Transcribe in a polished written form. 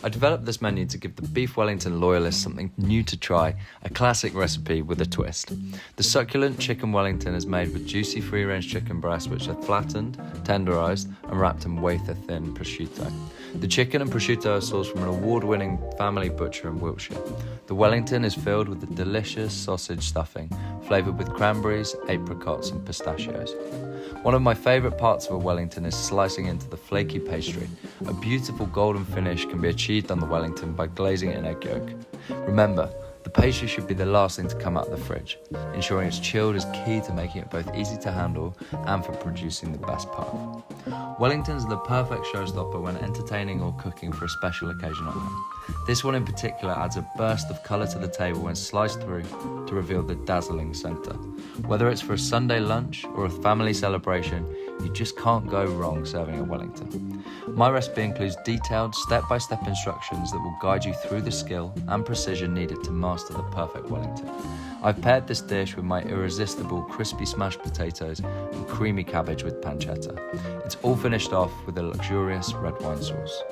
I developed this menu to give the beef Wellington loyalists something new to try, a classic recipe with a twist. The succulent chicken Wellington is made with juicy free-range chicken breasts which are flattened, tenderised and wrapped in wafer-thin prosciutto. The chicken and prosciutto are sourced from an award-winning family butcher in Wiltshire. The Wellington is filled with a delicious sausage stuffing, flavoured with cranberries, apricots and pistachios. One of my favourite parts of a Wellington is slicing into the flaky pastry. A beautiful golden finish can be achieved on the Wellington by glazing it in egg yolk. Remember, the pastry should be the last thing to come out of the fridge. Ensuring it's chilled is key to making it both easy to handle and for producing the best puff. Wellingtons are the perfect showstopper when entertaining or cooking for a special occasion at home. This one in particular adds a burst of colour to the table when sliced through to reveal the dazzling centre. Whether it's for a Sunday lunch or a family celebration, you just can't go wrong serving a Wellington. My recipe includes detailed step-by-step instructions that will guide you through the skill and precision needed to master the perfect Wellington. I've paired this dish with my irresistible crispy smashed potatoes and creamy cabbage with pancetta. It's all finished off with a luxurious red wine sauce.